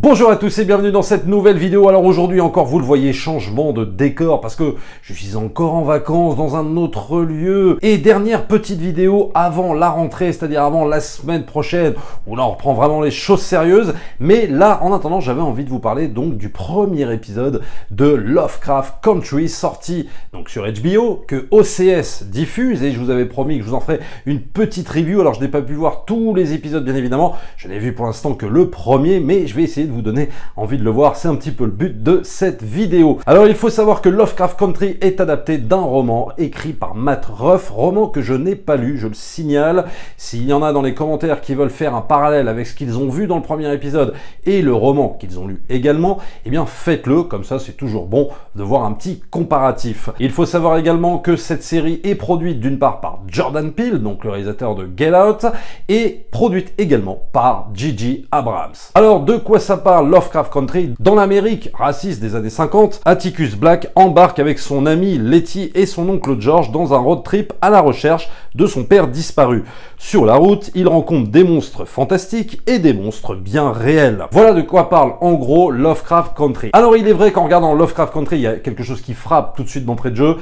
Bonjour à tous et bienvenue dans cette nouvelle vidéo. Alors aujourd'hui encore, vous le voyez, changement de décor parce que je suis encore en vacances dans un autre lieu. Et dernière petite vidéo avant la rentrée, c'est-à-dire avant la semaine prochaine, où là on reprend vraiment les choses sérieuses. Mais là, en attendant, j'avais envie de vous parler donc du premier épisode de Lovecraft Country, sorti donc sur HBO, que OCS diffuse, et je vous avais promis que je vous en ferai une petite review. Alors je n'ai pas pu voir tous les épisodes bien évidemment, je n'ai vu pour l'instant que le premier, mais je vais essayer de vous donner envie de le voir, c'est un petit peu le but de cette vidéo. Alors il faut savoir que Lovecraft Country est adapté d'un roman écrit par Matt Ruff, roman que je n'ai pas lu, je le signale. S'il y en a dans les commentaires qui veulent faire un parallèle avec ce qu'ils ont vu dans le premier épisode et le roman qu'ils ont lu également, eh bien faites-le, comme ça c'est toujours bon de voir un petit comparatif. Il faut savoir également que cette série est produite d'une part par Jordan Peele, donc le réalisateur de Get Out, et produite également par J.J. Abrams. Alors de quoi ça parle Lovecraft Country? Dans l'Amérique raciste des années 50, Atticus Black embarque avec son ami Letty et son oncle George dans un road trip à la recherche de son père disparu. Sur la route, il rencontre des monstres fantastiques et des monstres bien réels. Voilà de quoi parle en gros Lovecraft Country. Alors il est vrai qu'en regardant Lovecraft Country, il y a quelque chose qui frappe tout de suite d'entrée de jeu,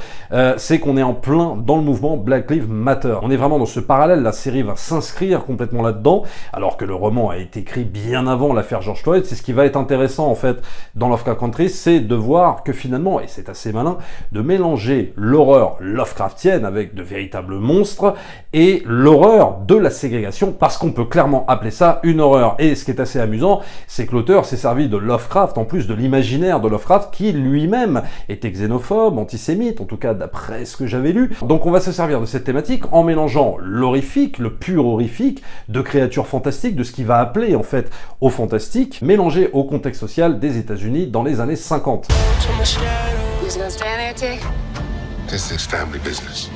c'est qu'on est en plein dans le mouvement Black Lives Matter. On est vraiment dans ce parallèle, la série va s'inscrire complètement là-dedans, alors que le roman a été écrit bien avant l'affaire George Floyd. C'est ce qui va être intéressant en fait dans Lovecraft Country, c'est de voir que finalement, et c'est assez malin, de mélanger l'horreur Lovecraftienne avec de véritables monstres et l'horreur de la ségrégation, parce qu'on peut clairement appeler ça une horreur. Et ce qui est assez amusant, c'est que l'auteur s'est servi de Lovecraft, en plus de l'imaginaire de Lovecraft, qui lui-même était xénophobe, antisémite, en tout cas d'après ce que j'avais lu. Donc on va se servir de cette thématique en mélangeant l'horrifique, le pur horrifique, de créatures fantastiques, de ce qu'il va appeler en fait au fantastique, mélangé au contexte social des États-Unis dans les années 50. This is family business.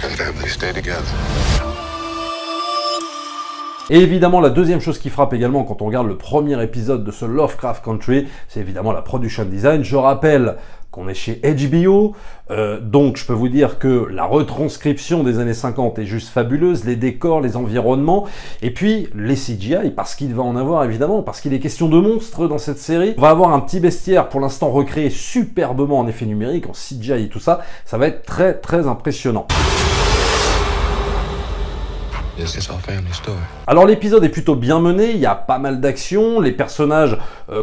And families stay together. Et évidemment, la deuxième chose qui frappe également quand on regarde le premier épisode de ce Lovecraft Country, c'est évidemment la production design. Je rappelle qu'on est chez HBO, donc je peux vous dire que la retranscription des années 50 est juste fabuleuse, les décors, les environnements, et puis les CGI, parce qu'il va en avoir évidemment, parce qu'il est question de monstres dans cette série. On va avoir un petit bestiaire pour l'instant recréé superbement en effet numérique, en CGI et tout ça, ça va être très très impressionnant. Alors l'épisode est plutôt bien mené, il y a pas mal d'action, les personnages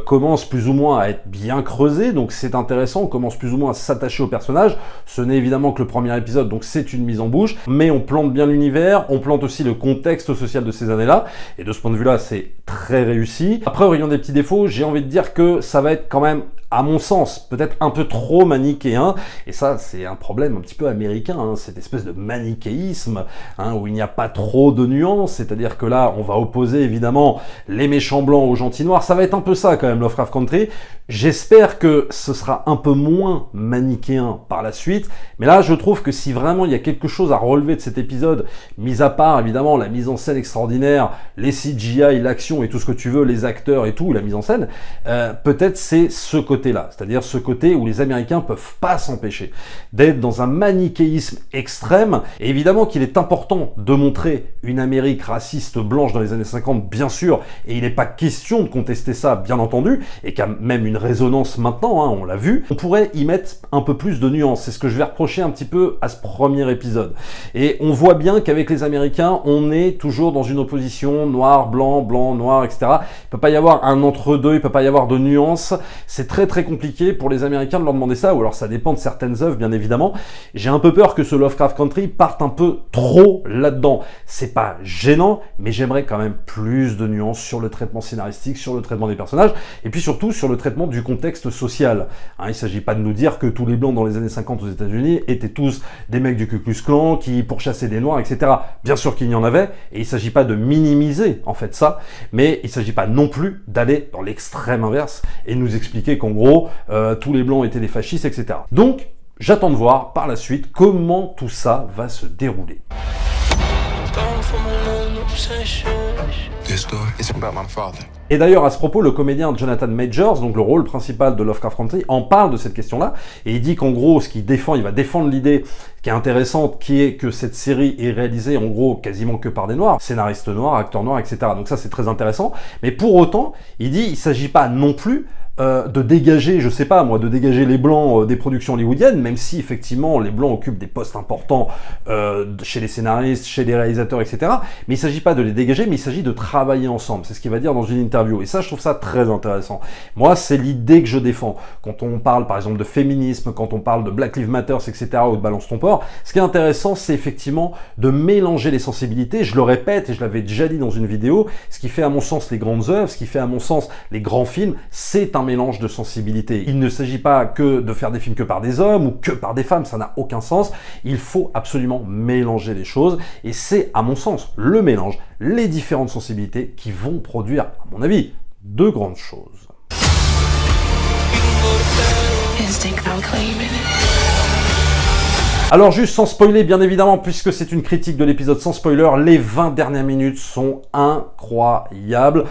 commencent plus ou moins à être bien creusés, donc c'est intéressant, on commence plus ou moins à s'attacher aux personnages. Ce n'est évidemment que le premier épisode, donc c'est une mise en bouche, mais on plante bien l'univers, on plante aussi le contexte social de ces années-là, et de ce point de vue-là, c'est très réussi. Après, ayant des petits défauts, j'ai envie de dire que ça va être quand même, à mon sens, peut-être un peu trop manichéen, et ça, c'est un problème un petit peu américain, hein, cette espèce de manichéisme, hein, où il n'y a pas trop de nuances, c'est-à-dire que là, on va opposer évidemment les méchants blancs aux gentils noirs, ça va être un peu ça quand même, Lovecraft Country. J'espère que ce sera un peu moins manichéen par la suite, mais là, je trouve que si vraiment il y a quelque chose à relever de cet épisode, mis à part évidemment la mise en scène extraordinaire, les CGI, l'action et tout ce que tu veux, les acteurs et tout, la mise en scène, peut-être c'est ce côté-là, c'est-à-dire ce côté où les Américains peuvent pas s'empêcher d'être dans un manichéisme extrême. Et évidemment qu'il est important de montrer une Amérique raciste blanche dans les années 50, bien sûr, et il n'est pas question de contester ça, bien entendu, et qu'il y a même une résonance maintenant, hein, on l'a vu. On pourrait y mettre un peu plus de nuances, c'est ce que je vais reprocher un petit peu à ce premier épisode. Et on voit bien qu'avec les Américains, on est toujours dans une opposition noir, blanc, noir, etc. Il peut pas y avoir un entre-deux, il peut pas y avoir de nuances, c'est très compliqué pour les Américains de leur demander ça, ou alors ça dépend de certaines œuvres, bien évidemment. J'ai un peu peur que ce Lovecraft Country parte un peu trop là-dedans. C'est pas gênant, mais j'aimerais quand même plus de nuances sur le traitement scénaristique, sur le traitement des personnages, et puis surtout sur le traitement du contexte social. Hein, il s'agit pas de nous dire que tous les blancs dans les années 50 aux États-Unis étaient tous des mecs du Ku Klux Klan qui pourchassaient des noirs, etc. Bien sûr qu'il y en avait, et il s'agit pas de minimiser en fait ça, mais il s'agit pas non plus d'aller dans l'extrême inverse et nous expliquer qu'en gros, tous les blancs étaient des fascistes, etc. Donc, j'attends de voir par la suite comment tout ça va se dérouler. This story is about my father. Et d'ailleurs, à ce propos, le comédien Jonathan Majors, donc le rôle principal de Lovecraft Country, en parle de cette question-là, et il dit qu'en gros, ce qu'il défend, il va défendre l'idée qui est intéressante, qui est que cette série est réalisée en gros quasiment que par des noirs, scénaristes noirs, acteurs noirs, etc. Donc ça, c'est très intéressant. Mais pour autant, il dit, il s'agit pas non plus de dégager, je sais pas moi, de dégager les blancs des productions hollywoodiennes, même si effectivement les blancs occupent des postes importants chez les scénaristes, chez les réalisateurs, etc. Mais il s'agit pas de les dégager, mais il s'agit de travailler ensemble. C'est ce qu'il va dire dans une interview. Et ça, je trouve ça très intéressant. Moi, c'est l'idée que je défends. Quand on parle par exemple de féminisme, quand on parle de Black Lives Matter, etc., ou de Balance ton port, ce qui est intéressant, c'est effectivement de mélanger les sensibilités. Je le répète, et je l'avais déjà dit dans une vidéo, ce qui fait à mon sens les grandes œuvres, ce qui fait à mon sens les grands films, c'est un mélange de sensibilités. Il ne s'agit pas que de faire des films que par des hommes ou que par des femmes, ça n'a aucun sens. Il faut absolument mélanger les choses et c'est, à mon sens, le mélange, les différentes sensibilités qui vont produire, à mon avis, de grandes choses. Alors juste sans spoiler bien évidemment, puisque c'est une critique de l'épisode sans spoiler, les 20 dernières minutes sont incroyables.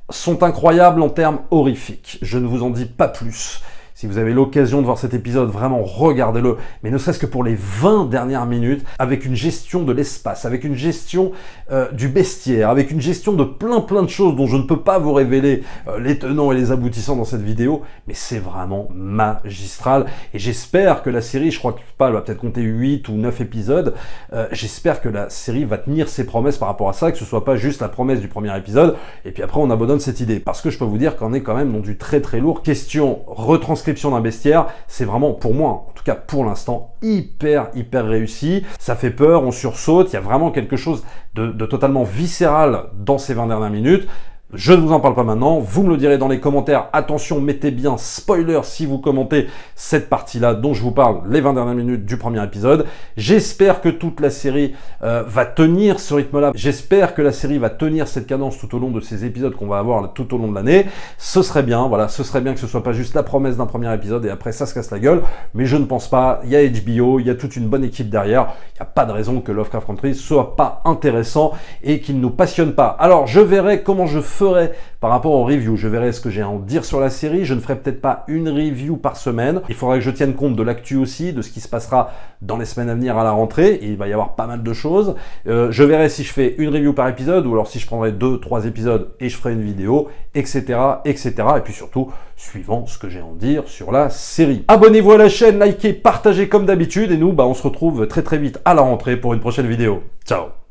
Sont incroyables en termes horrifiques. Je ne vous en dis pas plus. Si vous avez l'occasion de voir cet épisode, vraiment regardez-le, mais ne serait-ce que pour les 20 dernières minutes, avec une gestion de l'espace, avec une gestion du bestiaire, avec une gestion de plein de choses dont je ne peux pas vous révéler les tenants et les aboutissants dans cette vidéo, mais c'est vraiment magistral, et j'espère que la série, je crois que elle va peut-être compter 8 ou 9 épisodes, j'espère que la série va tenir ses promesses par rapport à ça, que ce soit pas juste la promesse du premier épisode, et puis après on abandonne cette idée, parce que je peux vous dire qu'on est quand même dans du très lourd. Question retranscription d'un bestiaire, c'est vraiment pour moi, en tout cas pour l'instant, hyper réussi. Ça fait peur, on sursaute, il y a vraiment quelque chose de totalement viscéral dans ces 20 dernières minutes. Je ne vous en parle pas maintenant, vous me le direz dans les commentaires. Attention, mettez bien spoiler si vous commentez cette partie-là dont je vous parle, les 20 dernières minutes du premier épisode. J'espère que toute la série va tenir ce rythme-là. J'espère que la série va tenir cette cadence tout au long de ces épisodes qu'on va avoir tout au long de l'année. Ce serait bien, voilà, ce serait bien que ce soit pas juste la promesse d'un premier épisode et après ça se casse la gueule. Mais je ne pense pas, il y a HBO, il y a toute une bonne équipe derrière. Il n'y a pas de raison que Lovecraft Country soit pas intéressant et qu'il ne nous passionne pas. Alors, je verrai comment je ferai par rapport aux reviews. Je verrai ce que j'ai à en dire sur la série. Je ne ferai peut-être pas une review par semaine. Il faudra que je tienne compte de l'actu aussi, de ce qui se passera dans les semaines à venir à la rentrée. Et il va y avoir pas mal de choses. Je verrai si je fais une review par épisode ou alors si je prendrai 2-3 épisodes et je ferai une vidéo, etc., etc. Et puis surtout, suivant ce que j'ai à en dire sur la série. Abonnez-vous à la chaîne, likez, partagez comme d'habitude. Et nous, on se retrouve très vite à la rentrée pour une prochaine vidéo. Ciao!